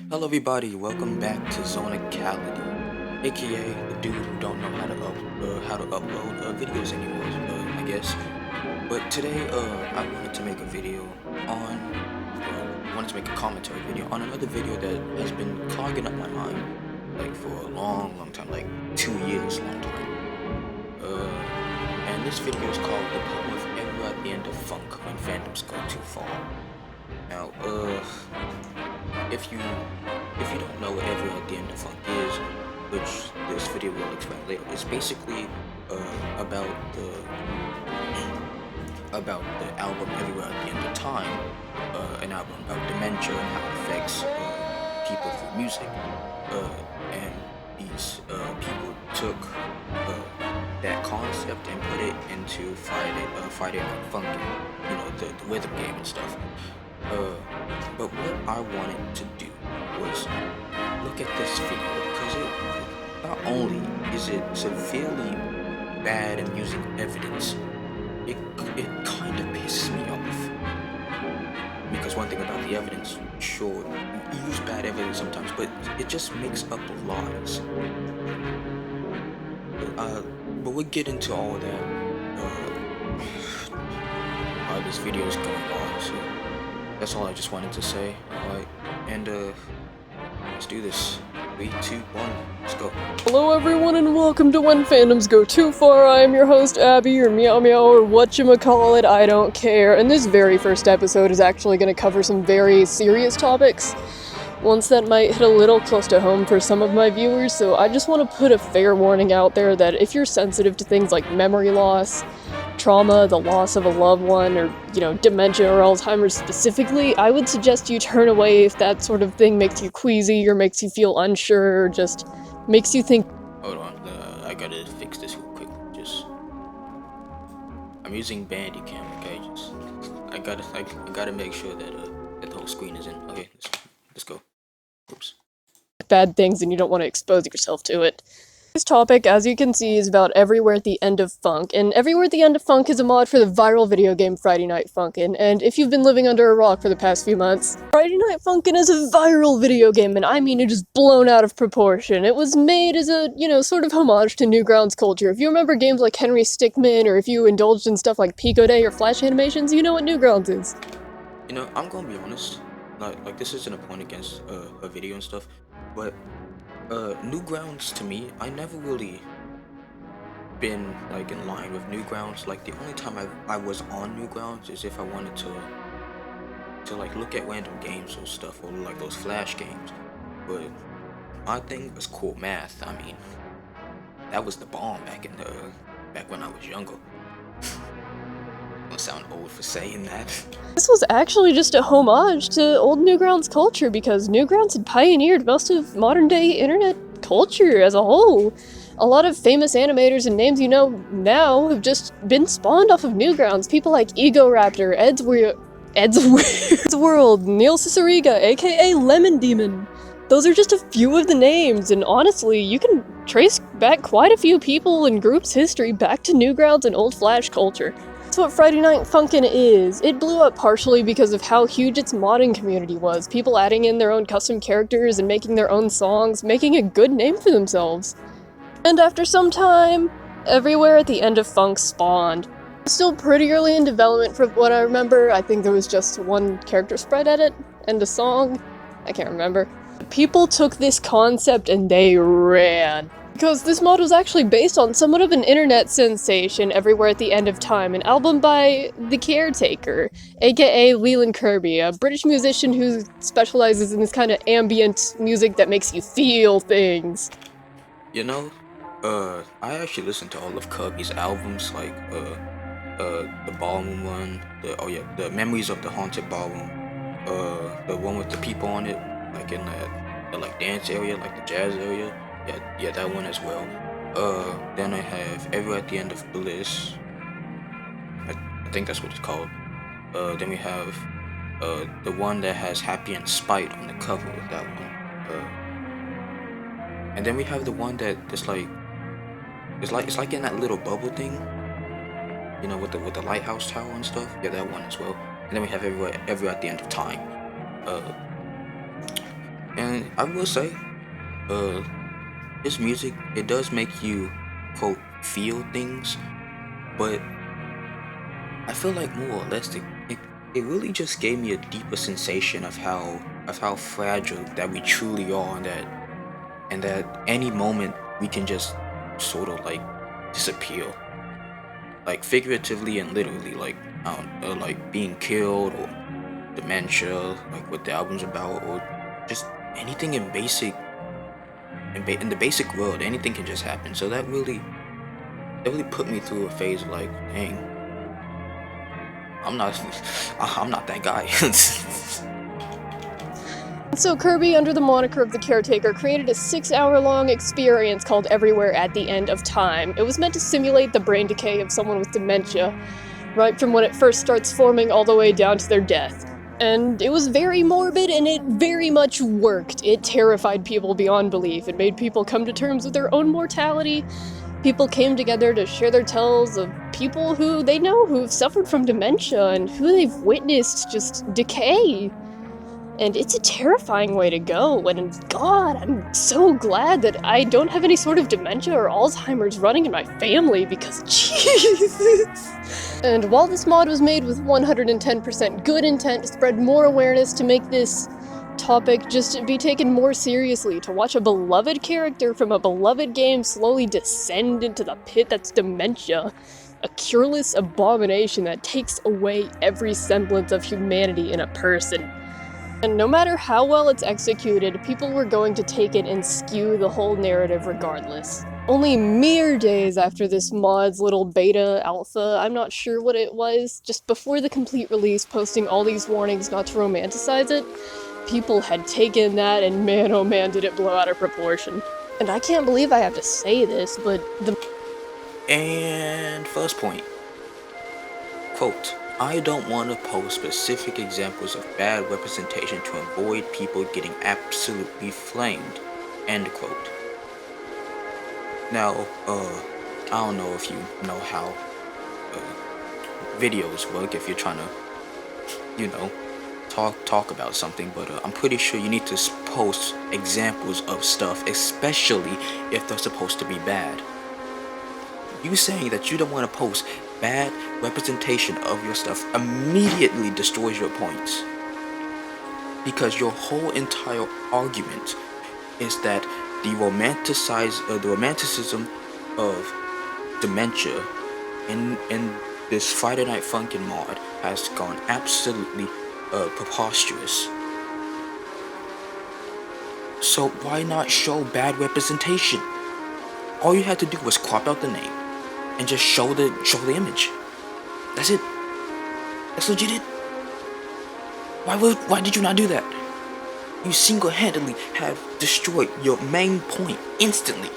Hello everybody, welcome back to Zonicality, aka the dude who don't know how to upload videos anymore, I guess. But today, I wanted to make a video on, I wanted to make a commentary video on another video that has been clogging up my mind, like for a long time, like 2 years, long time. And this video is called "The Power of Ever at the End of Funk When Fandoms Go Too Far." Now, if you don't know what Ever at the End of Funk is, which this video will explain later, it's basically about the album Everywhere at the End of Time, an album about dementia and how it affects people through music. And these people took that concept and put it into Friday Night Funkin', the rhythm game and stuff. But what I wanted to do was look at this video because not only is it severely bad and using evidence, it kind of pisses me off. Because one thing about the evidence, sure, you use bad evidence sometimes, but it just makes up lies. But we'll get into all of that while this video is going on. So that's all I just wanted to say. Alright, and let's do this. 3, 2, 1, let's go. Hello everyone and welcome to When Fandoms Go Too Far. I am your host Abby, or Meow Meow, or whatchamacallit, I don't care. And this very first episode is actually going to cover some very serious topics. Ones that might hit a little close to home for some of my viewers, so I just want to put a fair warning out there that if you're sensitive to things like memory loss, trauma, the loss of a loved one, or, dementia or Alzheimer's specifically, I would suggest you turn away if that sort of thing makes you queasy or makes you feel unsure or just makes you think. Hold on, I gotta fix this real quick. I'm using Bandicam, okay? I gotta make sure that that the whole screen is in. Okay, let's go. Oops. Bad things and you don't want to expose yourself to it. This topic, as you can see, is about Everywhere at the End of Funk, and Everywhere at the End of Funk is a mod for the viral video game Friday Night Funkin', and if you've been living under a rock for the past few months, Friday Night Funkin' is a viral video game, and I mean it is blown out of proportion. It was made as a, sort of homage to Newgrounds culture. If you remember games like Henry Stickmin, or if you indulged in stuff like Pico Day or Flash animations, you know what Newgrounds is. I'm gonna be honest, like this isn't a point against a video and stuff, but Newgrounds to me, I never really been like in line with Newgrounds. Like the only time I was on Newgrounds is if I wanted to like look at random games or stuff, or like those Flash games. But my thing was Cool Math. I mean, that was the bomb back when I was younger. I sound old for saying that. This was actually just a homage to old Newgrounds culture because Newgrounds had pioneered most of modern day internet culture as a whole. A lot of famous animators and names you know now have just been spawned off of Newgrounds. People like Ego Raptor, Ed's World, Neil Ciceriga, aka Lemon Demon. Those are just a few of the names, and honestly, you can trace back quite a few people and groups' history back to Newgrounds and old Flash culture. That's what Friday Night Funkin' is. It blew up partially because of how huge its modding community was, people adding in their own custom characters and making their own songs, making a good name for themselves. And after some time, Everywhere at the End of Funk spawned. It's still pretty early in development from what I remember. I think there was just one character spread edit and a song. I can't remember. People took this concept and they ran. Because this mod was actually based on somewhat of an internet sensation, Everywhere at the End of Time, an album by The Caretaker, aka Leland Kirby, a British musician who specializes in this kind of ambient music that makes you feel things. I actually listened to all of Kirby's albums, like the Ballroom one, the Memories of the Haunted Ballroom, the one with the people on it, like in the like dance area, like the jazz area. Yeah, that one as well. Then I have Everywhere at the End of Bliss. I think that's what it's called. Then we have the one that has Happy and Spite on the cover of that one. And then we have the one that's like it's like in that little bubble thing, with the lighthouse tower and stuff. Yeah, that one as well. And then we have Everywhere at the End of Time. And And I will say, uh, this music, it does make you, quote, feel things, but I feel like more or less it really just gave me a deeper sensation of how fragile that we truly are, and that any moment we can just sort of like disappear, like figuratively and literally, like like being killed or dementia, like what the album's about, or just anything in in the basic world, anything can just happen. So that really put me through a phase of like, dang, I'm not I'm not that guy. So Kirby, under the moniker of the Caretaker, created a 6-hour-long experience called Everywhere at the End of Time. It was meant to simulate the brain decay of someone with dementia, right from when it first starts forming all the way down to their death. And it was very morbid, and it very much worked. It terrified people beyond belief. It made people come to terms with their own mortality. People came together to share their tales of people who they know who've suffered from dementia and who they've witnessed just decay. And it's a terrifying way to go, and God, I'm so glad that I don't have any sort of dementia or Alzheimer's running in my family, because Jesus! And while this mod was made with 110% good intent to spread more awareness, to make this topic just be taken more seriously, to watch a beloved character from a beloved game slowly descend into the pit that's dementia, a cureless abomination that takes away every semblance of humanity in a person. And no matter how well it's executed, people were going to take it and skew the whole narrative regardless. Only mere days after this mod's little beta alpha, I'm not sure what it was, just before the complete release, posting all these warnings not to romanticize it, people had taken that and man oh man did it blow out of proportion. And I can't believe I have to say this, but And first point, quote, I don't want to post specific examples of bad representation to avoid people getting absolutely flamed, end quote. Now, I don't know if you know how videos work, if you're trying to, you know, talk about something, but I'm pretty sure you need to post examples of stuff, especially if they're supposed to be bad. You saying that you don't want to post bad representation of your stuff immediately destroys your points, because your whole entire argument is that the romanticism of dementia in this Friday Night Funkin' mod has gone absolutely preposterous. So why not show bad representation? All you had to do was crop out the name and just show the image. That's it. That's legit it. Why did you not do that? You single-handedly have destroyed your main point instantly.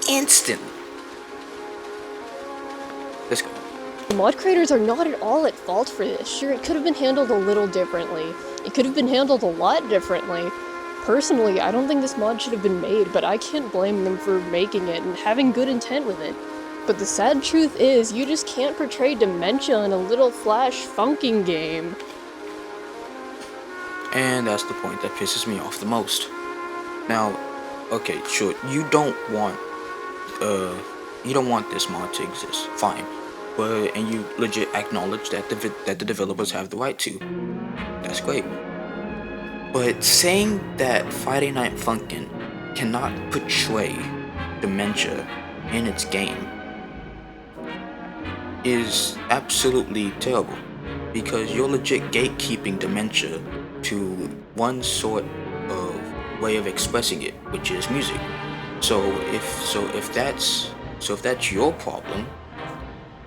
Instantly. Let's go. mod creators are not at all at fault for this. Sure, it could have been handled a little differently. It could have been handled a lot differently. Personally, I don't think this mod should have been made, but I can't blame them for making it and having good intent with it. But the sad truth is, you just can't portray dementia in a little flash funking game. And that's the point that pisses me off the most. Now, okay, sure, you don't want this mod to exist, fine. And you legit acknowledge that the developers have the right to. That's great. But saying that Friday Night Funkin' cannot portray dementia in its game is absolutely terrible, because you're legit gatekeeping dementia to one sort of way of expressing it, which is music. So if that's your problem,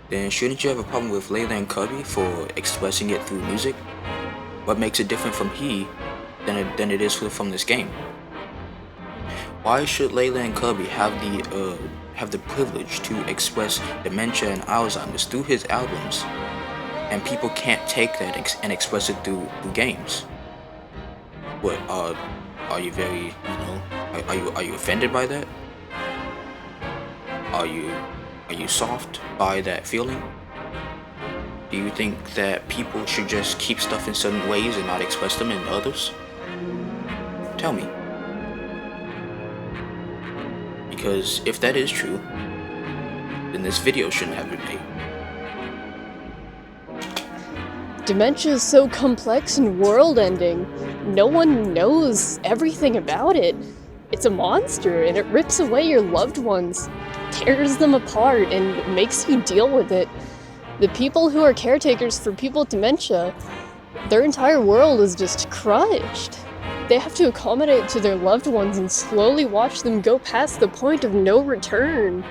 then shouldn't you have a problem with Layla and Cubby for expressing it through music? What makes it different from than it is from this game? Why should Layla and Cubby have the privilege to express dementia and Alzheimer's through his albums, and people can't take that and express it through games? What are you very, are you offended by that? Are you soft by that feeling? Do you think that people should just keep stuff in certain ways and not express them in others? Tell me. Because if that is true, then this video shouldn't have been made. Dementia is so complex and world-ending. No one knows everything about it. It's a monster, and it rips away your loved ones, tears them apart, and makes you deal with it. The people who are caretakers for people with dementia, their entire world is just crushed. They have to accommodate to their loved ones and slowly watch them go past the point of no return.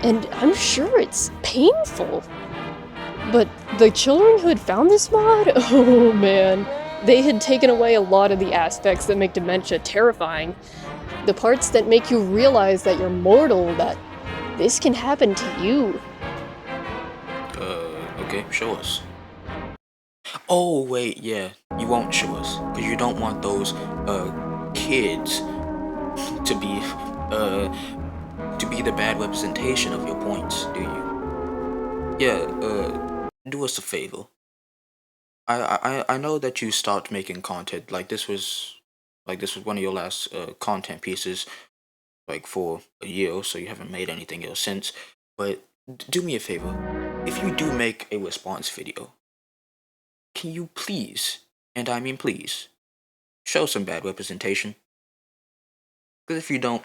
And I'm sure it's painful. But the children who had found this mod, oh man, they had taken away a lot of the aspects that make dementia terrifying. The parts that make you realize that you're mortal, that this can happen to you. Okay, show us. Oh, wait, yeah, you won't show us, because you don't want those, kids to be the bad representation of your points, do you? Yeah, do us a favor. I know that you stopped making content, like this was one of your last, content pieces, like for a year, so you haven't made anything else since, but do me a favor. If you do make a response video, can you please, and I mean please, show some bad representation? Because if you don't,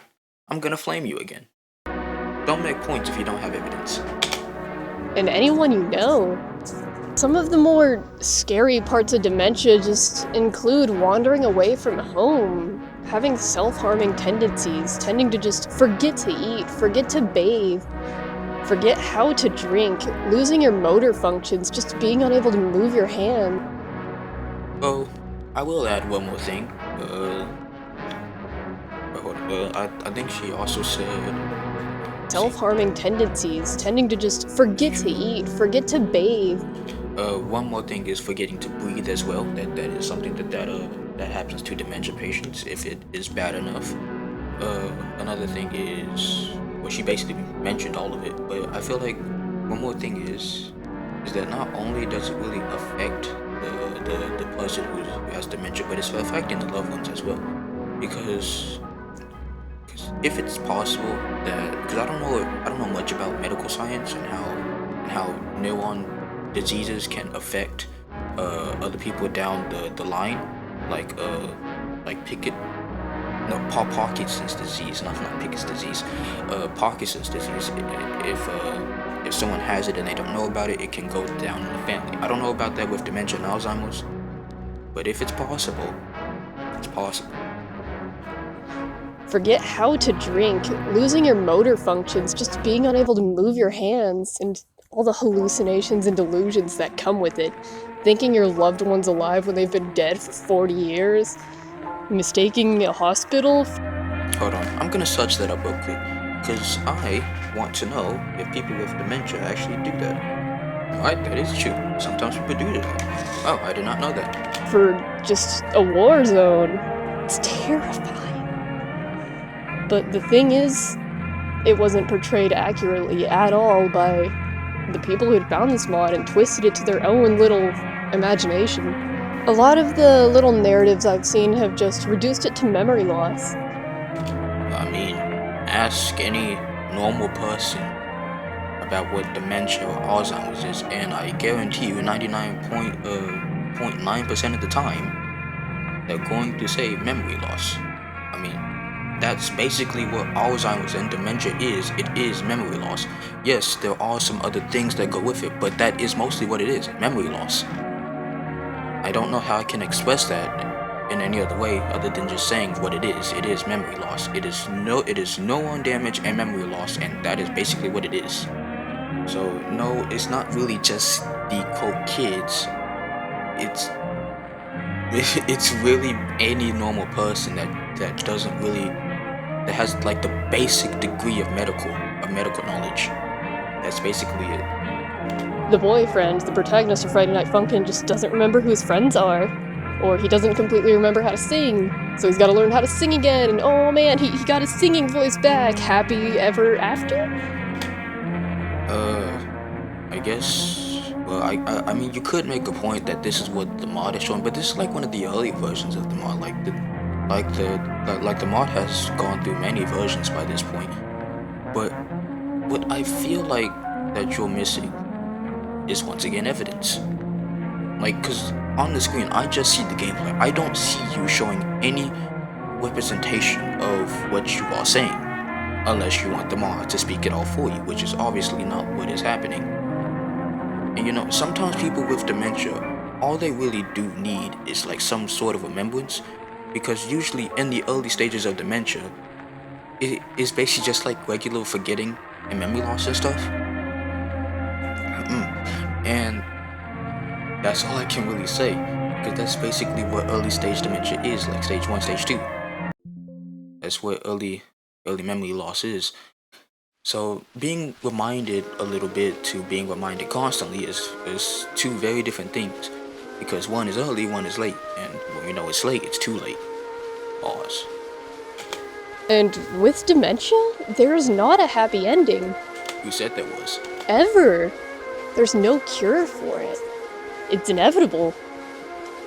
I'm gonna flame you again. Don't make points if you don't have evidence. And anyone you know. Some of the more scary parts of dementia just include wandering away from home, having self-harming tendencies, tending to just forget to eat, forget to bathe, forget how to drink, losing your motor functions, just being unable to move your hand. Oh, I will add one more thing. I think she also said self-harming tendencies, tending to just forget to eat, forget to bathe. One more thing is forgetting to breathe as well. That is something that happens to dementia patients if it is bad enough. Another thing is, well, she basically mentioned all of it, but I feel like one more thing is that not only does it really affect the person who has dementia, but it's affecting the loved ones as well. Because if it's possible that, because I don't know much about medical science and how neuron diseases can affect other people down the line, like Parkinson's disease, not Pickett's disease, Parkinson's disease. If someone has it and they don't know about it, it can go down in the family. I don't know about that with dementia and Alzheimer's, but if it's possible, it's possible. Forget how to drink, losing your motor functions, just being unable to move your hands, and all the hallucinations and delusions that come with it. Thinking your loved one's alive when they've been dead for 40 years. Mistaking a hospital. Hold on, I'm gonna search that up real quick, because I want to know if people with dementia actually do that. Alright, that is true. Sometimes people do that. Oh, I did not know that. For just a war zone. It's terrifying. But the thing is, it wasn't portrayed accurately at all by the people who had found this mod and twisted it to their own little imagination. A lot of the little narratives I've seen have just reduced it to memory loss. I mean, ask any normal person about what dementia or Alzheimer's is, and I guarantee you 99.9% of the time, they're going to say memory loss. I mean, that's basically what Alzheimer's and dementia is. It is memory loss. Yes, there are some other things that go with it, but that is mostly what it is, memory loss. I don't know how I can express that in any other way other than just saying what it is. It is memory loss. It is neuron damage and memory loss, and that is basically what it is. So no, it's not really just the quote kids. It's really any normal person that has like the basic degree of medical knowledge. That's basically it. The boyfriend, the protagonist of Friday Night Funkin', just doesn't remember who his friends are. Or he doesn't completely remember how to sing, so he's gotta learn how to sing again, and oh man, he got his singing voice back. Happy ever after? I guess, well, I mean, you could make a point that this is what the mod is showing, but this is like one of the early versions of the mod, like like the mod has gone through many versions by this point. But what I feel like that you're missing is once again evidence. Like, cause on the screen I just see the gameplay. I don't see you showing any representation of what you are saying, unless you want the mod to speak it all for you, which is obviously not what is happening. And you know, sometimes people with dementia, all they really do need is like some sort of remembrance, because usually in the early stages of dementia, it is basically just like regular forgetting and memory loss and stuff. And that's all I can really say, because that's basically what early stage dementia is, like stage 1, stage 2. That's what early memory loss is. So being reminded a little bit to being reminded constantly is two very different things, because one is early, one is late, and when we know it's late, it's too late. Pause. And with dementia, there's not a happy ending. Who said there was? Ever. There's no cure for it. It's inevitable.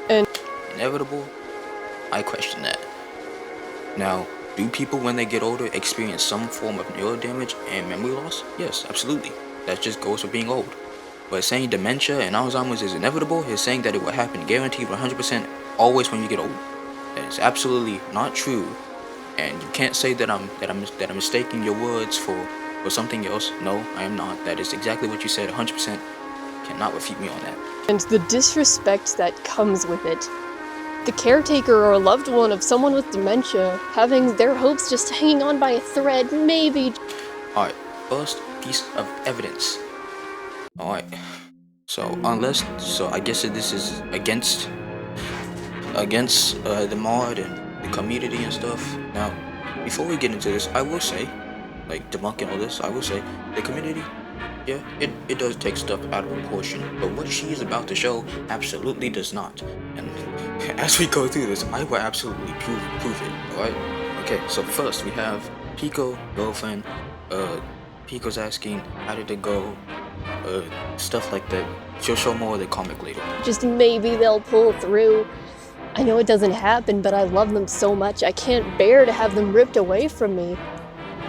And Inevitable? I question that. Now, do people when they get older experience some form of neural damage and memory loss? Yes, absolutely. That just goes with being old. But saying dementia and Alzheimer's is inevitable is saying that it will happen guaranteed 100% always when you get old. That is absolutely not true. And you can't say that I'm mistaking your words for something else. No, I am not. That is exactly what you said. 100%. Cannot refute me on that. and the disrespect that comes with it. The caretaker or loved one of someone with dementia having their hopes just hanging on by a thread, maybe. Alright, first piece of evidence. Alright, so I guess that this is against the mod and the community and stuff. Now, before we get into this, I will say, like debunking all this, I will say the community, yeah, it does take stuff out of proportion, but what she is about to show absolutely does not. And as we go through this, I will absolutely prove it. Alright? Okay, so first we have Pico, girlfriend. Pico's asking how did it go, stuff like that. She'll show more of the comic later. Just maybe they'll pull through. I know it doesn't happen, but I love them so much. I can't bear to have them ripped away from me.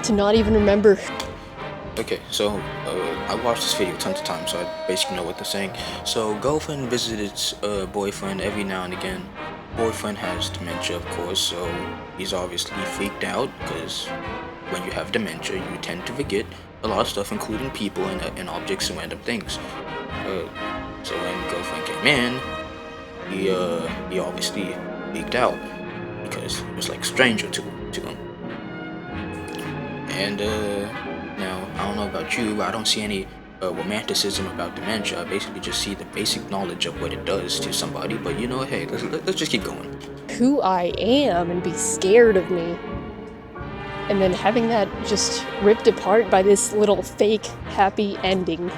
To not even remember. Okay, so I watched this video tons of times, so I basically know what they're saying. So girlfriend visits boyfriend every now and again. Boyfriend has dementia, of course, so he's obviously freaked out because when you have dementia, you tend to forget a lot of stuff, including people and objects and random things. So when girlfriend came in, he obviously freaked out because it was like a stranger to him. And now I don't know about you, but I don't see any romanticism about dementia. I basically just see the basic knowledge of what it does to somebody. But you know, hey, let's just keep going. Who I am and be scared of me. And then having that just ripped apart by this little fake happy ending.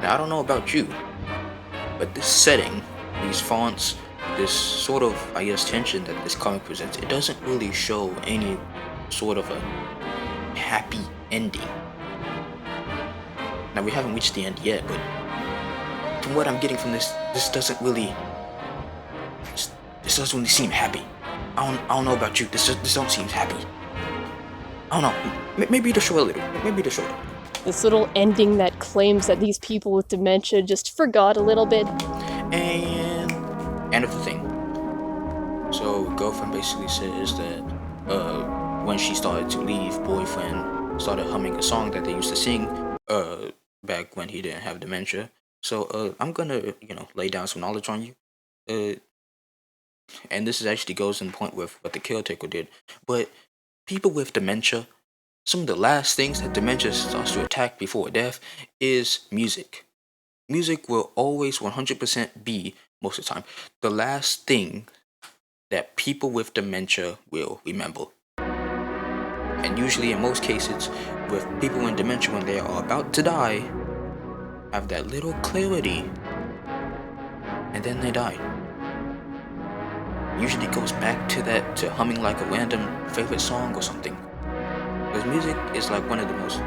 Now I don't know about you, but this setting, these fonts, this sort of, I guess, tension that this comic presents, it doesn't really show any sort of a happy ending. Now we haven't reached the end yet, but from what I'm getting from this doesn't really seem happy. I don't know about you. This don't seem happy. I don't know. Maybe it'll show a little. Maybe it'll show. This little ending that claims that these people with dementia just forgot a little bit. And end of the thing. So girlfriend basically says that when she started to leave, boyfriend started humming a song that they used to sing back when he didn't have dementia. So I'm gonna lay down some knowledge on you. And this is actually goes in point with what the caretaker did. But people with dementia, some of the last things that dementia starts to attack before death is music. Music will always 100% be, most of the time, the last thing that people with dementia will remember. And usually, in most cases, with people in dementia when they are about to die, have that little clarity, and then they die. Usually goes back to humming like a random favorite song or something. Because music is like one of the most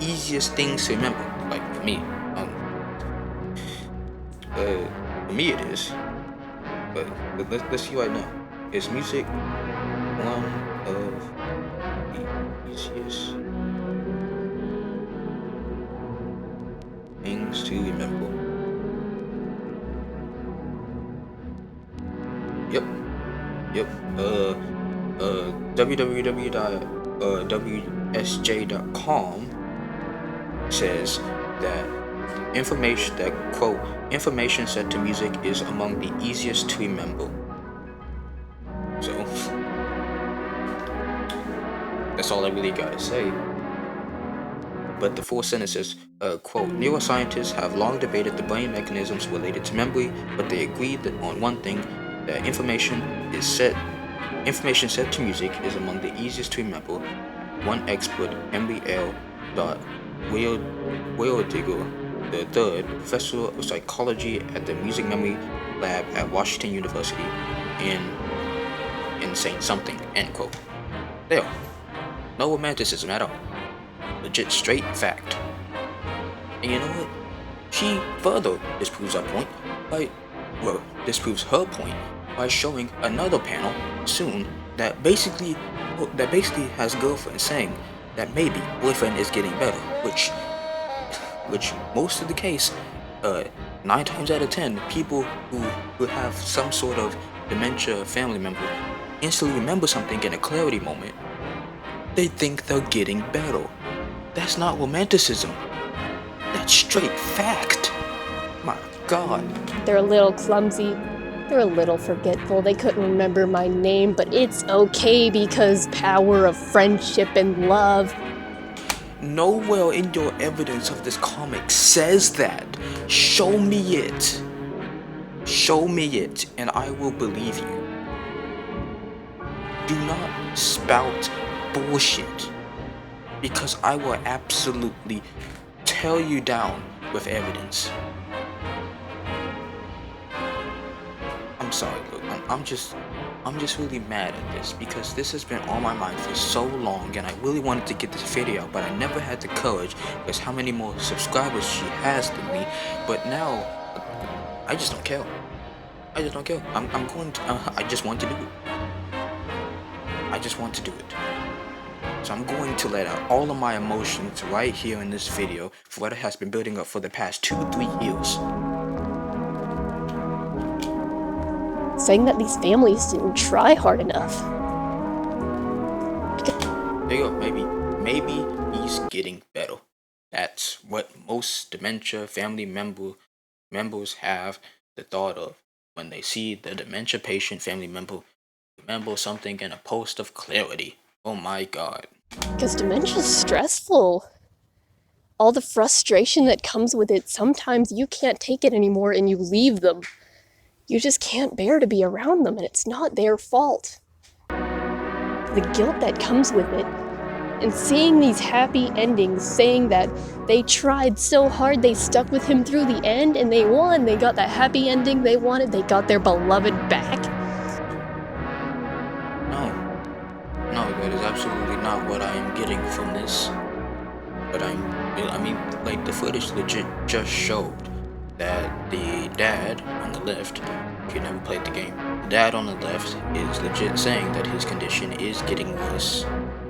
easiest things to remember. Like for me, for me it is. But let's see right now. Is music one of the easiest things to remember? Yep, yep. www.wsj.com says that quote, information set to music is among the easiest to remember. So, that's all I really gotta say. But the full sentence says, quote, neuroscientists have long debated the brain mechanisms related to memory, but they agree that on one thing, that information set to music is among the easiest to remember. One expert, Henry L. Weyerdiger III, professor of psychology at the Music Memory Lab at Washington University, in saying something, end quote. There. No romanticism at all. Legit straight fact. And you know what? She further disproves her point by showing another panel soon that basically has girlfriend saying that maybe boyfriend is getting better, which most of the case, 9 times out of 10, people who have some sort of dementia family member instantly remember something in a clarity moment. They think they're getting better. That's not romanticism. That's straight fact. My God. They're a little clumsy. They're a little forgetful. They couldn't remember my name, but it's okay because power of friendship and love. Nowhere in your evidence of this comic says that. Show me it. Show me it, and I will believe you. Do not spout bullshit, because I will absolutely tear you down with evidence. I'm sorry, look, I'm just really mad at this because this has been on my mind for so long, and I really wanted to get this video out, but I never had the courage because how many more subscribers she has than me. But now, I just don't care. I just don't care. I just want to do it. I just want to do it. So I'm going to let out all of my emotions right here in this video for what has been building up for the past 2-3 years. Saying that these families didn't try hard enough. There you go, maybe he's getting better. That's what most dementia family members have the thought of when they see the dementia patient family member remember something in a post of clarity. Oh my God. Because dementia's stressful. All the frustration that comes with it, sometimes you can't take it anymore and you leave them. You just can't bear to be around them, and it's not their fault. The guilt that comes with it, and seeing these happy endings, saying that they tried so hard, they stuck with him through the end, and they won, they got that happy ending they wanted, they got their beloved back. No, that is absolutely not what I am getting from this. But like the footage legit just showed that the dad on the left, if you never played the game, the dad on the left is legit saying that his condition is getting worse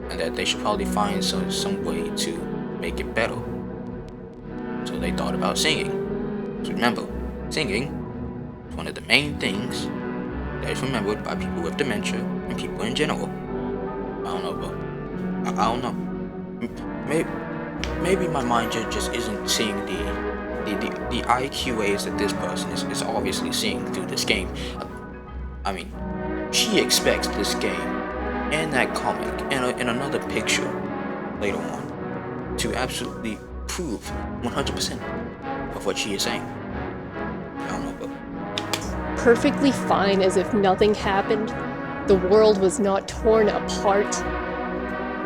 and that they should probably find some way to make it better. So they thought about singing. So remember, singing is one of the main things that is remembered by people with dementia and people in general. I don't know, bro. I don't know. Maybe my mind just isn't seeing the IQAs that this person is obviously seeing through this game. I mean, she expects this game and that comic and another picture later on to absolutely prove 100% of what she is saying. I don't know, but Perfectly fine, as if nothing happened. The world was not torn apart,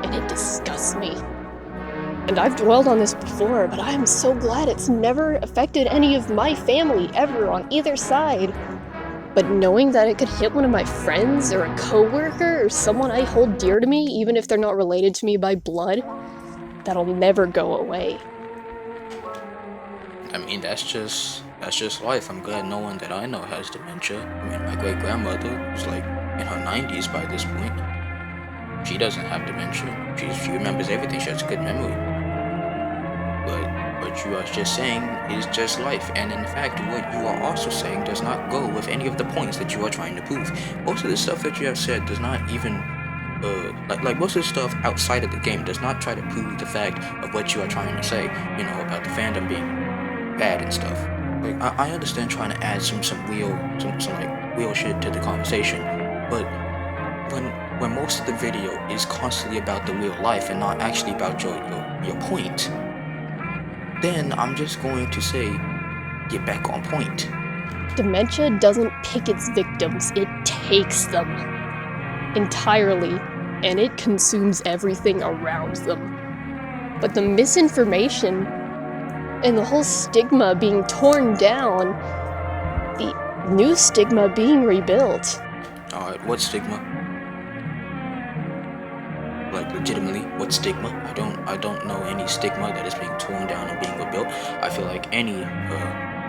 and it disgusts me. And I've dwelled on this before, but I am so glad it's never affected any of my family ever on either side. But knowing that it could hit one of my friends or a coworker or someone I hold dear to me, even if they're not related to me by blood, that'll never go away. I mean, that's just life. I'm glad no one that I know has dementia. I mean, my great grandmother was like in her 90s by this point. She doesn't have dementia. She remembers everything. She has a good memory. But what you are just saying is just life, and in fact, what you are also saying does not go with any of the points that you are trying to prove. Most of the stuff that you have said does not even, like most of the stuff outside of the game does not try to prove the fact of what you are trying to say. You know, about the fandom being bad and stuff. Like I understand trying to add some real shit to the conversation, but when most of the video is constantly about the real life and not actually about your point, then I'm just going to say, get back on point. Dementia doesn't pick its victims, it takes them entirely, and it consumes everything around them. But the misinformation and the whole stigma being torn down, the new stigma being rebuilt. Alright, what stigma? Like legitimately, what stigma? I don't know any stigma that is being torn down and being rebuilt. I feel like any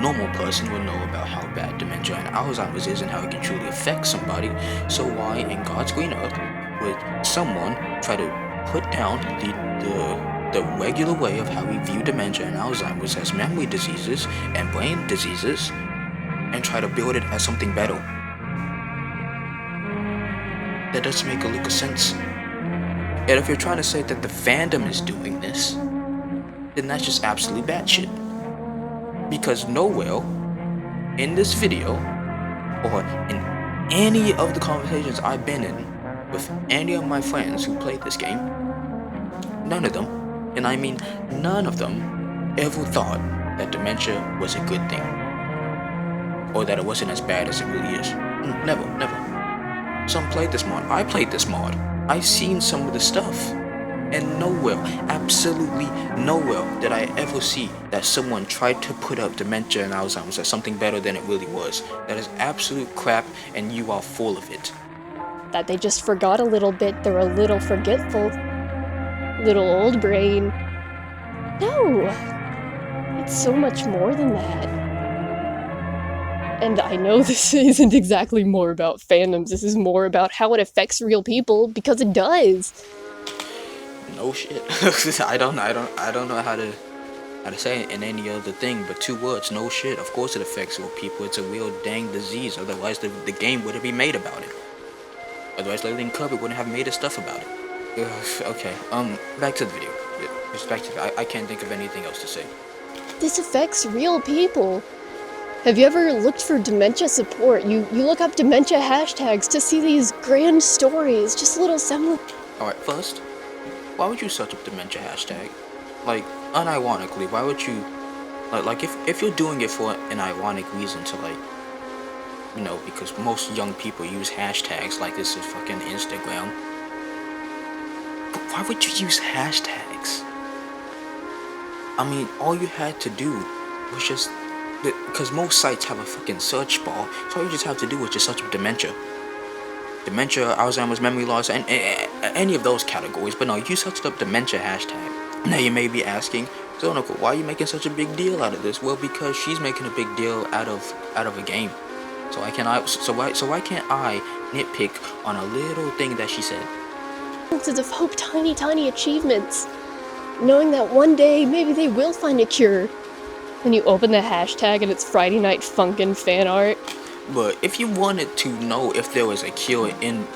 normal person would know about how bad dementia and Alzheimer's is and how it can truly affect somebody. So why in God's green earth would someone try to put down the regular way of how we view dementia and Alzheimer's as memory diseases and brain diseases and try to build it as something better? That doesn't make a lick of sense. And if you're trying to say that the fandom is doing this, then that's just absolutely batshit. Because nowhere in this video, or in any of the conversations I've been in with any of my friends who played this game, none of them, and I mean none of them, ever thought that dementia was a good thing. Or that it wasn't as bad as it really is. Never. Some played this mod. I played this mod. I've seen some of the stuff, and nowhere, absolutely nowhere, did I ever see that someone tried to put up dementia and Alzheimer's as something better than it really was. That is absolute crap, and you are full of it. That they just forgot a little bit, they're a little forgetful. Little old brain. No! It's so much more than that. And I know this isn't exactly more about fandoms, this is more about how it affects real people, because it does. No shit. I don't know how to say it in any other thing but two words. No shit. Of course it affects real people. It's a real dang disease. Otherwise the game wouldn't be made about it. Otherwise Lily and Kirby wouldn't have made a stuff about it. Okay. Back to the video. Just back to I can't think of anything else to say. This affects real people. Have you ever looked for dementia support? You look up dementia hashtags to see these grand stories, just little semblance. Alright, first, why would you search up dementia hashtag? Like, unironically, why would you, like if you're doing it for an ironic reason to, like, you know, because most young people use hashtags like this is fucking Instagram. But why would you use hashtags? I mean, all you had to do was just, because most sites have a fucking search bar, so all you just have to do is just search up dementia, Alzheimer's, memory loss, and any of those categories. But no, you searched up dementia hashtag. Now you may be asking, so Nicole, why are you making such a big deal out of this? Well, because she's making a big deal out of a game. So why can't I nitpick on a little thing that she said? Of hope, tiny achievements. Knowing that one day maybe they will find a cure. Then you open the hashtag and it's Friday Night Funkin' fan art. But if you wanted to know if there was a cure in,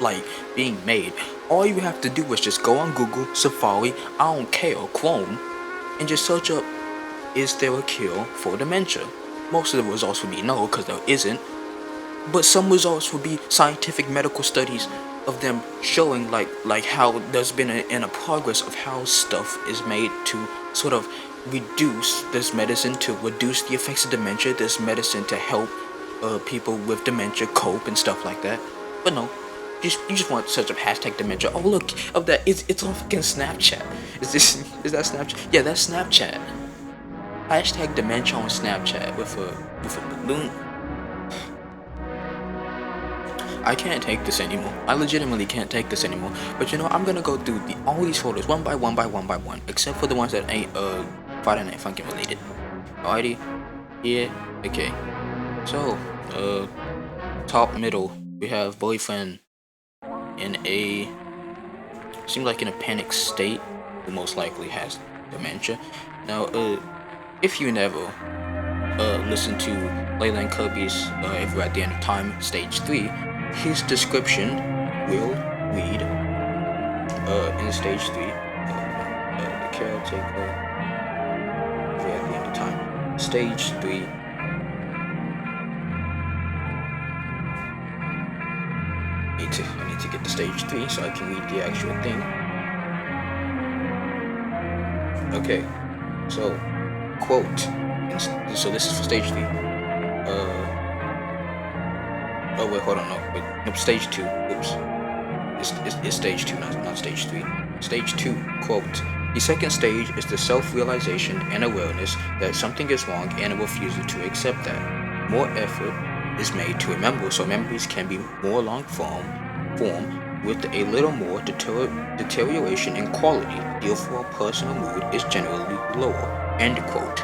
like, being made, all you have to do is just go on Google, Safari, I don't care, Chrome, and just search up, is there a cure for dementia? Most of the results would be no, because there isn't. But some results would be scientific medical studies of them showing like how there's been a progress of how stuff is made to sort of reduce this medicine to reduce the effects of dementia, this medicine to help people with dementia cope and stuff like that. But no, you just want to search up hashtag dementia. Oh look, of that it's on fucking Snapchat. Is that Snapchat? Yeah, that's Snapchat. Hashtag dementia on Snapchat with a balloon. I can't take this anymore. I legitimately can't take this anymore. But you know, I'm gonna go through all these photos one by one, except for the ones that ain't Friday Night Funkin' related. Alrighty, yeah, okay. So, top middle We have boyfriend in a seems like in a panic state, who most likely has dementia. Now, if you never listen to Leyland Kirby's If We're at the End of Time, Stage 3, his description will read in Stage 3, the caretaker, If We're at the End of Time, Stage 3. I need to get to Stage 3 so I can read the actual thing. Okay, so, quote, so this is for Stage 3. Oh wait, hold on, no, Stage 2, oops. It's Stage 2, not Stage 3. Stage 2, quote, the second stage is the self-realization and awareness that something is wrong and a refusal to accept that. More effort is made to remember, so memories can be more long form with a little more deterioration in quality, therefore personal mood is generally lower, end quote.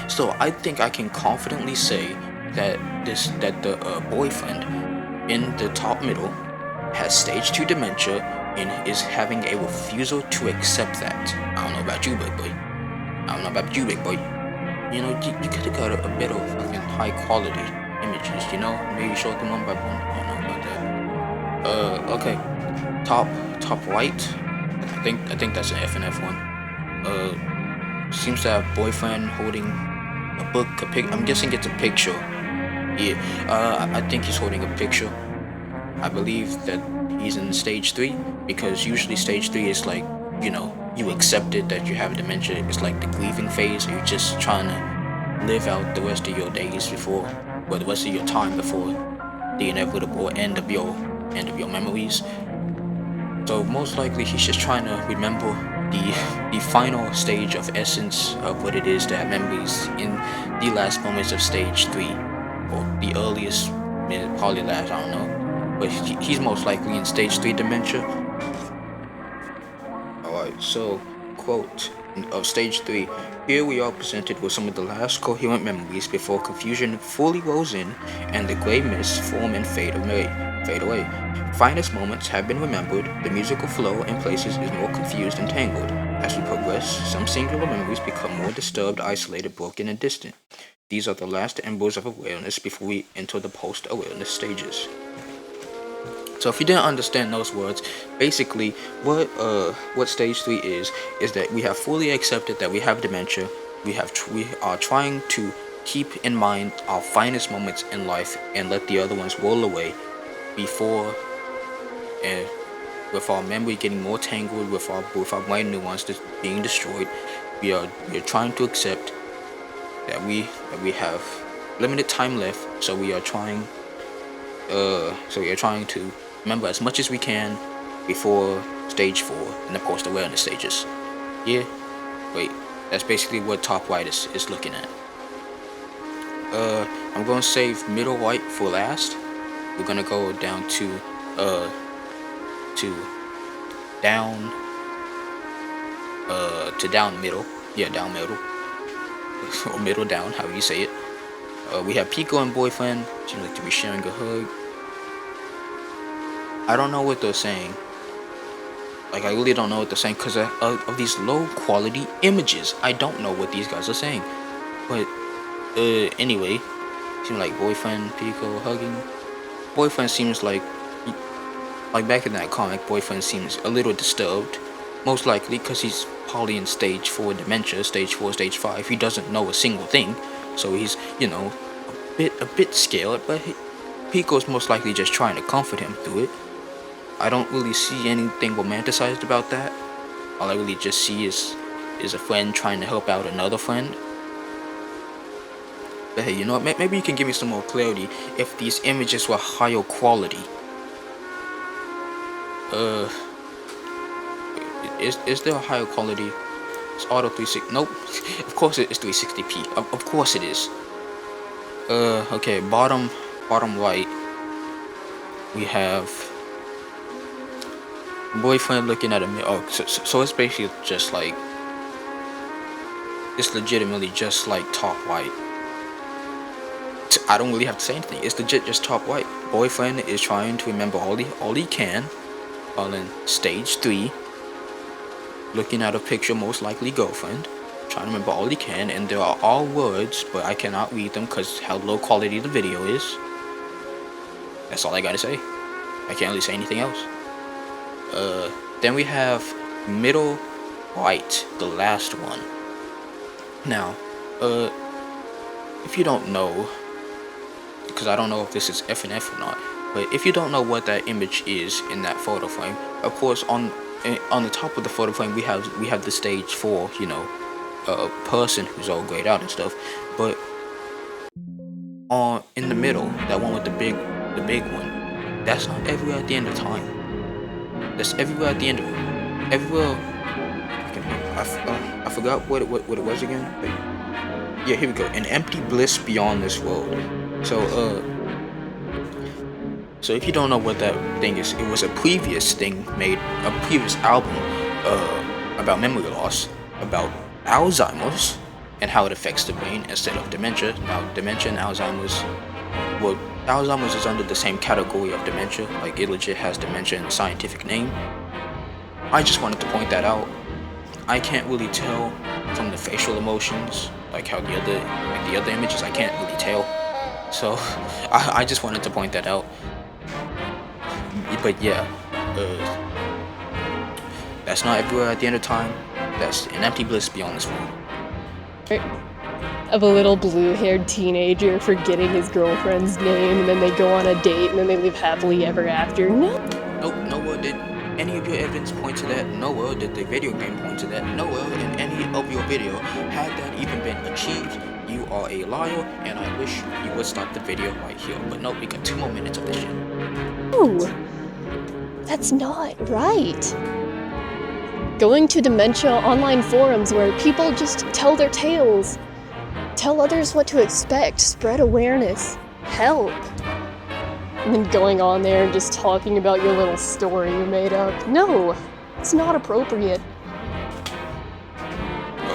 So I think I can confidently say that the boyfriend in the top middle has stage 2 dementia and is having a refusal to accept that. I don't know about you, big boy. You know, you could have got a better fucking high quality images, you know? Maybe show them one by one. I don't know about that. Okay. Top right. I think that's an FNF one. Seems to have boyfriend holding a book, I'm guessing it's a picture. Yeah. I think he's holding a picture. I believe that he's in stage 3 because usually stage 3 is like, you know, you accepted that you have dementia. It's like the grieving phase. You're just trying to live out the rest of your days before, or the rest of your time before the inevitable end of your memories. So most likely he's just trying to remember the final stage of essence of what it is to have memories in the last moments of stage 3, or the earliest, probably last, I don't know. But he's most likely in stage 3 dementia. Alright, so, quote of stage 3. Here we are presented with some of the last coherent memories before confusion fully rolls in and the gray mists form and fade away. Finest moments have been remembered, the musical flow in places is more confused and tangled. As we progress, some singular memories become more disturbed, isolated, broken, and distant. These are the last embers of awareness before we enter the post-awareness stages. So if you didn't understand those words, basically what stage 3 is that we have fully accepted that we have dementia. We are trying to keep in mind our finest moments in life and let the other ones roll away before, and with our memory getting more tangled with our brand new ones being destroyed. We are trying to accept that we have limited time left, so we are trying to remember as much as we can before stage 4 and the post-awareness stages. Yeah, wait, that's basically what top right is looking at. I'm gonna save middle right for last. We're gonna go down to down middle. Yeah, down middle. Or middle down, however you say it. We have Pico and boyfriend. Seems like to be sharing a hug. I don't know what they're saying. Like, I really don't know what they're saying because of these low quality images. I don't know what these guys are saying. But, anyway. Seems like boyfriend, Pico hugging. Boyfriend seems like back in that comic, boyfriend seems a little disturbed. Most likely because he's probably in stage 4 dementia, stage 4, stage 5. He doesn't know a single thing. So he's, you know, a bit scared, but Pico's most likely just trying to comfort him through it. I don't really see anything romanticized about that. All I really just see is a friend trying to help out another friend. But hey, you know what? Maybe you can give me some more clarity if these images were higher quality. Is there a higher quality? It's auto 360. Nope. Of course it's 360p. Of course it is. Okay. Bottom right. We have boyfriend looking at a mirror. Oh, so it's basically just like, it's legitimately just like top right. I don't really have to say anything. It's legit just top right. Boyfriend is trying to remember all he can, while in stage 3, looking at a picture, most likely girlfriend, trying to remember all he can, and there are all words, but I cannot read them because how low quality the video is. That's all I gotta say. I can't really say anything else. Then we have middle right, the last one. Now, if you don't know, because I don't know if this is FNF or not, but if you don't know what that image is in that photo frame, of course on the top of the photo frame we have the stage 4, you know, person who's all grayed out and stuff, but in the middle, that one with the big one, that's not everywhere at the end of time. That's everywhere at the end of everywhere. I forgot what it was again. But yeah, here we go. An empty bliss beyond this world. So if you don't know what that thing is, it was a previous thing made, a previous album about memory loss, about Alzheimer's and how it affects the brain instead of dementia. Now, dementia and Alzheimer's, well, Alzheimer's is under the same category of dementia, like it legit has dementia in the scientific name. I just wanted to point that out. I can't really tell from the facial emotions, like how the other images, I can't really tell. So I just wanted to point that out. But yeah, that's not everywhere at the end of time. That's an empty bliss beyond this world. Of a little blue-haired teenager forgetting his girlfriend's name, and then they go on a date, and then they live happily ever after. No. Nope, nowhere did any of your evidence point to that. Nowhere did the video game point to that. Nowhere in any of your video had that even been achieved. You are a liar, and I wish you would stop the video right here. But no, we got 2 more minutes of this shit. No, that's not right. Going to dementia online forums where people just tell their tales. Tell others what to expect, spread awareness, help. And then going on there and just talking about your little story you made up. No, it's not appropriate.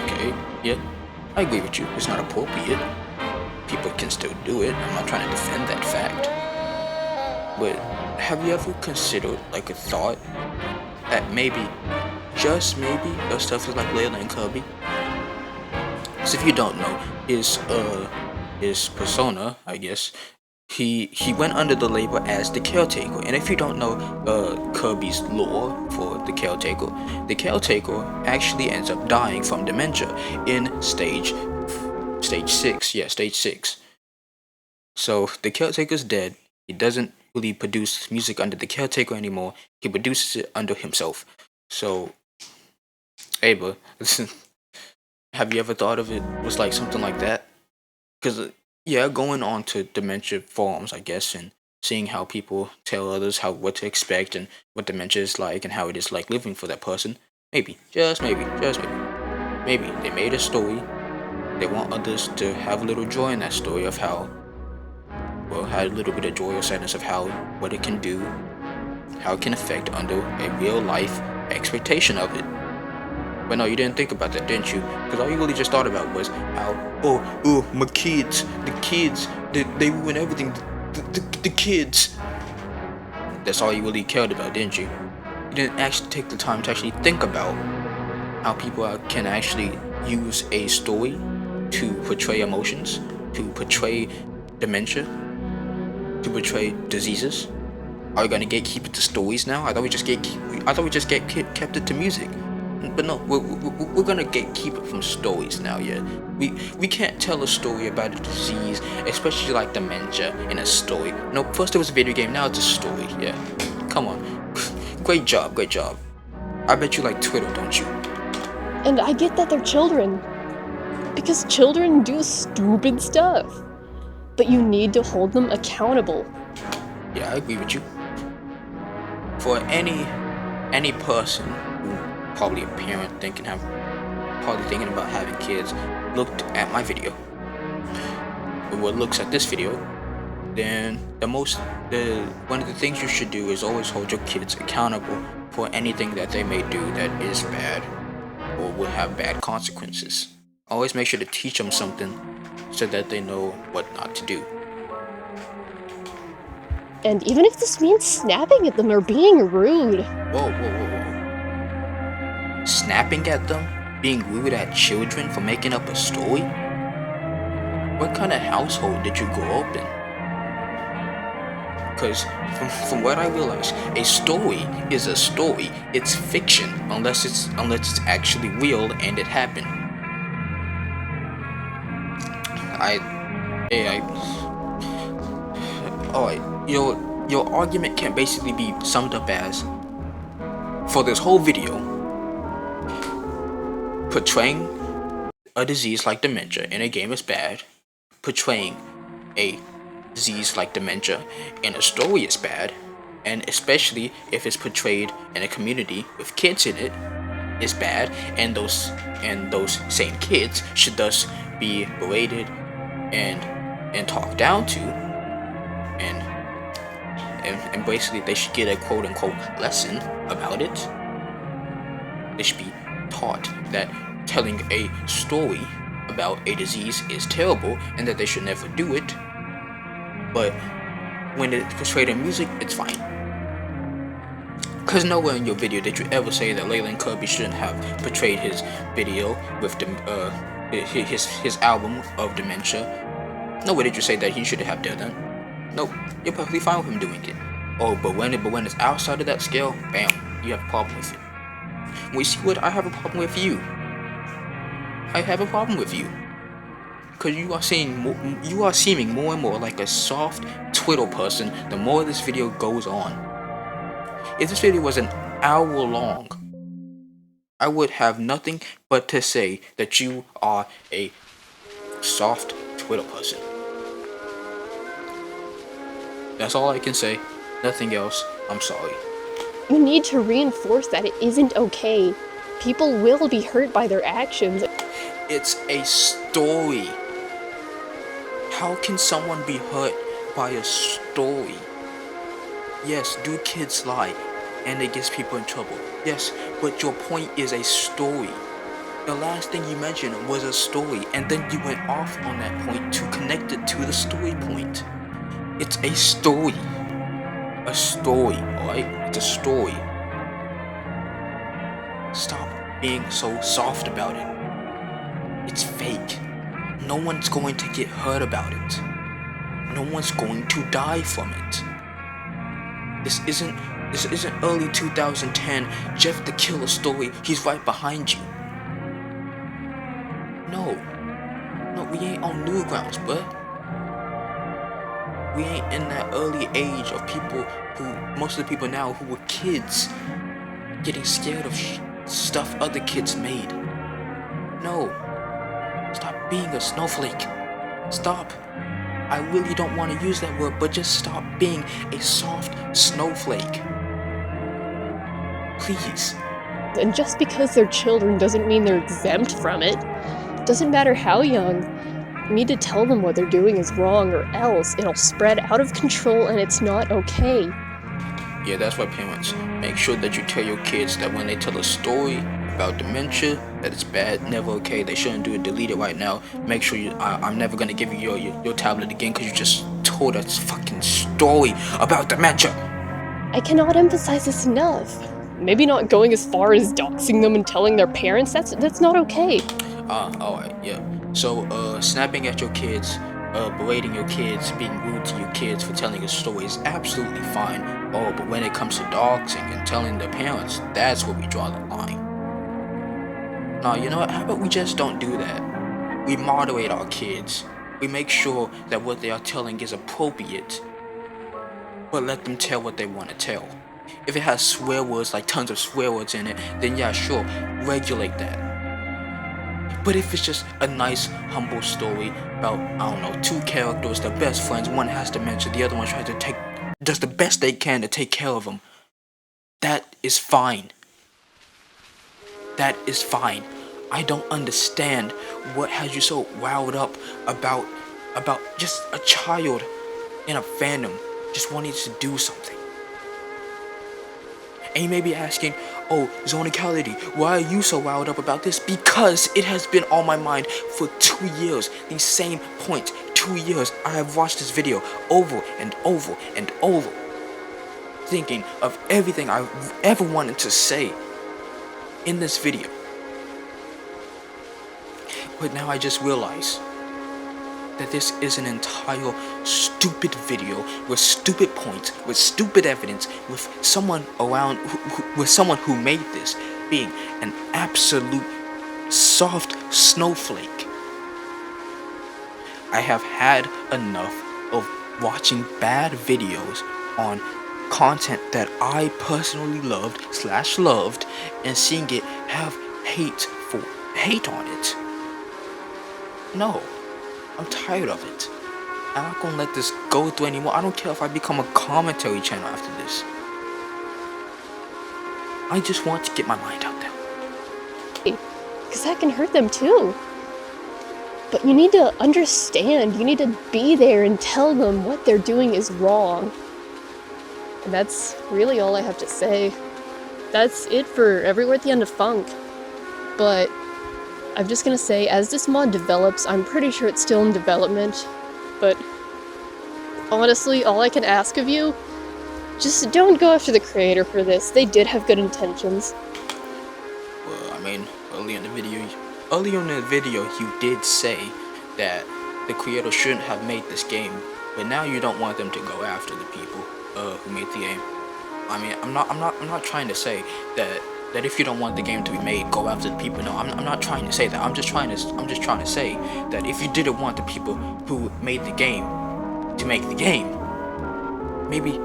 Okay, yeah, I agree with you. It's not appropriate. People can still do it. I'm not trying to defend that fact. But have you ever considered, like, a thought that maybe, just maybe, the stuff is like Layla and Kirby? So if you don't know, his persona, I guess, he went under the label as the caretaker. And if you don't know Kirby's lore for the caretaker actually ends up dying from dementia in stage 6. Yeah, stage 6. So the caretaker's dead. He doesn't really produce music under the caretaker anymore. He produces it under himself. So, Ava, have you ever thought of it was like something like that? Because, yeah, going on to dementia forums, I guess, and seeing how people tell others what to expect and what dementia is like and how it is like living for that person. Maybe, just maybe, maybe they made a story. They want others to have a little joy in that story of how, well, had a little bit of joy or sadness of what it can do, how it can affect under a real life expectation of it. But no, you didn't think about that, didn't you? Because all you really just thought about was how, my kids, they ruin everything, the kids. That's all you really cared about, didn't you? You didn't actually take the time to actually think about how people can actually use a story to portray emotions, to portray dementia, to portray diseases. Are we gonna gatekeep it to stories now? I thought we just kept it to music. But no, we're gonna keep it from stories now. Yeah, we can't tell a story about a disease, especially like dementia, in a story. No, first it was a video game, now it's a story. Yeah, come on, great job. I bet you like Twitter, don't you? And I get that they're children, because children do stupid stuff. But you need to hold them accountable. Yeah, I agree with you. For any person, probably a parent probably thinking about having kids, looked at my video, or looks at this video, then one of the things you should do is always hold your kids accountable for anything that they may do that is bad or will have bad consequences. Always make sure to teach them something so that they know what not to do. And even if this means snapping at them or being rude. Whoa. Snapping at them? Being rude at children for making up a story? What kind of household did you grow up in? Because from what I realize, a story is a story. It's fiction unless it's actually real and it happened. Alright, your argument can basically be summed up as, for this whole video, portraying a disease like dementia in a game is bad, portraying a disease like dementia in a story is bad, and especially if it's portrayed in a community with kids in it is bad, and those same kids should thus be berated and talked down to, and basically they should get a quote unquote lesson about it. They should be taught that telling a story about a disease is terrible and that they should never do it. But when it's portrayed in music, it's fine. Cause nowhere in your video did you ever say that Leyland Kirby shouldn't have portrayed his video with his album of dementia. Nowhere did you say that he should have done that. Nope, you're perfectly fine with him doing it. Oh, but when it's outside of that scale, bam, you have a problem with it. We see what I have a problem with you. I have a problem with you. Cause you are seeming more and more like a soft Twitter person the more this video goes on. If this video was an hour long, I would have nothing but to say that you are a soft Twitter person. That's all I can say. Nothing else. I'm sorry. You need to reinforce that it isn't okay. People will be hurt by their actions. It's a story. How can someone be hurt by a story? Yes, do kids lie? And it gets people in trouble. Yes, but your point is a story. The last thing you mentioned was a story, and then you went off on that point to connect it to the story point. It's a story. A story, alright? It's a story. Stop being so soft about it. It's fake. No one's going to get hurt about it. No one's going to die from it. This isn't early 2010 Jeff the Killer story. He's right behind you. No, we ain't on Newgrounds, bruh. We ain't in that early age of people most of the people now who were kids getting scared of stuff other kids made. No. Stop being a snowflake. Stop. I really don't want to use that word, but just stop being a soft snowflake. Please. And just because they're children doesn't mean they're exempt from it. Doesn't matter how young. You need to tell them what they're doing is wrong, or else it'll spread out of control and it's not okay. Yeah, that's why parents, make sure that you tell your kids that when they tell a story about dementia, that it's bad, never okay, they shouldn't do it, delete it right now. Make sure I'm never gonna give you your tablet again because you just told us fucking story about dementia. I cannot emphasize this enough. Maybe not going as far as doxing them and telling their parents, that's not okay. Alright, yeah. So, snapping at your kids, berating your kids, being rude to your kids for telling a story is absolutely fine. Oh, but when it comes to doxing and telling their parents, that's where we draw the line. Nah, you know what? How about we just don't do that? We moderate our kids. We make sure that what they are telling is appropriate, but let them tell what they want to tell. If it has swear words, like tons of swear words in it, then yeah, sure, regulate that. But if it's just a nice, humble story about, I don't know, two characters, they're best friends, one has dementia, the other one tries to does the best they can to take care of them, that is fine. That is fine. I don't understand what has you so riled up about just a child in a fandom just wanting to do something. And you may be asking, oh, Zonicality, why are you so riled up about this? Because it has been on my mind for 2 years. These same points, 2 2 years, I have watched this video over and over and over, thinking of everything I ever wanted to say in this video. But now I just realize that this is an entire stupid video with stupid points, with stupid evidence, with someone who made this being an absolute soft snowflake. I have had enough of watching bad videos on content that I personally loved and seeing it have hate on it. No, I'm tired of it. I'm not gonna let this go through anymore. I don't care if I become a commentary channel after this. I just want to get my mind out there. Because that can hurt them too. But you need to understand, you need to be there and tell them what they're doing is wrong. And that's really all I have to say. That's it for Everywhere at the End of Funk. But I'm just gonna say, as this mod develops, I'm pretty sure it's still in development, but honestly, all I can ask of you, just don't go after the creator for this. They did have good intentions. Well, I mean, earlier in the video, you did say that the creator shouldn't have made this game, but now you don't want them to go after the people who made the game. I mean, I'm not trying to say that if you don't want the game to be made, go after the people. No, I'm not trying to say that. I'm just trying to say that if you didn't want the people who made the game to make the game, maybe,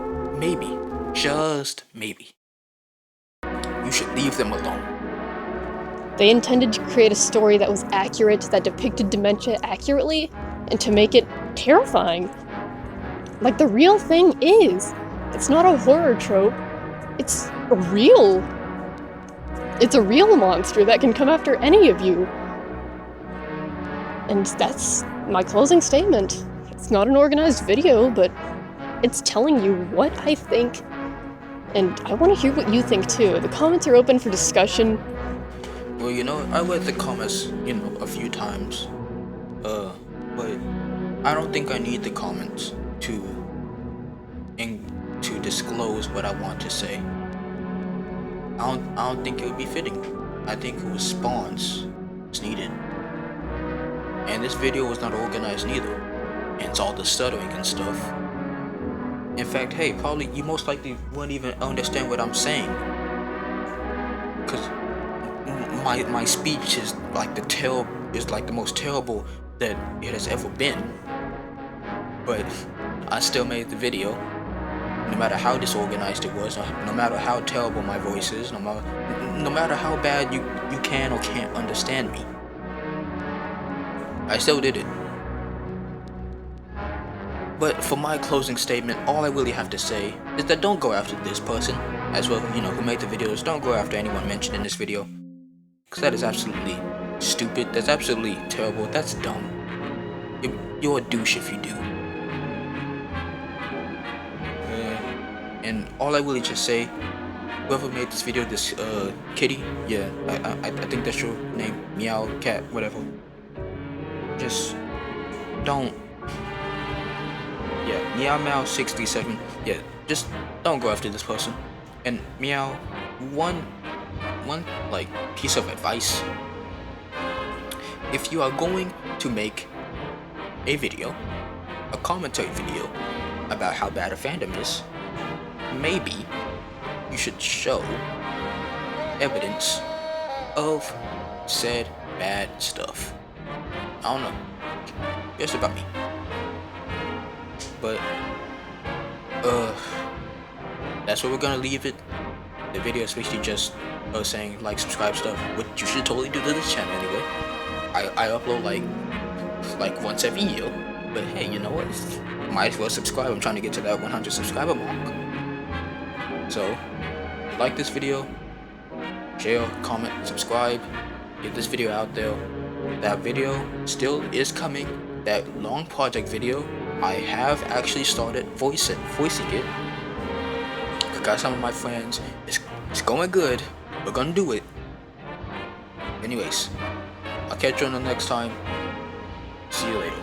just maybe, you should leave them alone. They intended to create a story that was accurate, that depicted dementia accurately, and to make it terrifying. Like the real thing is. It's not a horror trope. It's a real monster that can come after any of you. And that's my closing statement. It's not an organized video, but it's telling you what I think. And I want to hear what you think too. The comments are open for discussion. Well, I read the comments, a few times. But I don't think I need the comments to disclose what I want to say. I don't think it would be fitting. I think a response is needed. And this video was not organized neither. And it's all the stuttering and stuff. In fact, hey, probably you most likely wouldn't even understand what I'm saying. Cause my speech is like the most terrible that it has ever been. But I still made the video. No matter how disorganized it was, no matter how terrible my voice is, no matter how bad you can or can't understand me, I still did it. But for my closing statement, all I really have to say is that don't go after this person, as well, who made the videos. Don't go after anyone mentioned in this video, because that is absolutely stupid. That's absolutely terrible. That's dumb. You're a douche if you do. And all I really just say, whoever made this video, this kitty, yeah, I think that's your name, meow, cat, whatever. Just don't, yeah, meow 67, yeah, just don't go after this person. And meow, one like piece of advice: if you are going to make a video, a commentary video about how bad a fandom is, maybe you should show evidence of said bad stuff. I don't know. Just about me. But that's where we're gonna leave it. The video is basically just saying like, subscribe stuff, which you should totally do to this channel anyway. I upload like once every year. But hey, you know what? Might as well subscribe. I'm trying to get to that 100 subscriber mark. So, like this video, share, comment, subscribe, get this video out there. That video still is coming. That long project video, I have actually started voicing it. I got some of my friends. It's going good. We're gonna do it. Anyways, I'll catch you on the next time. See you later.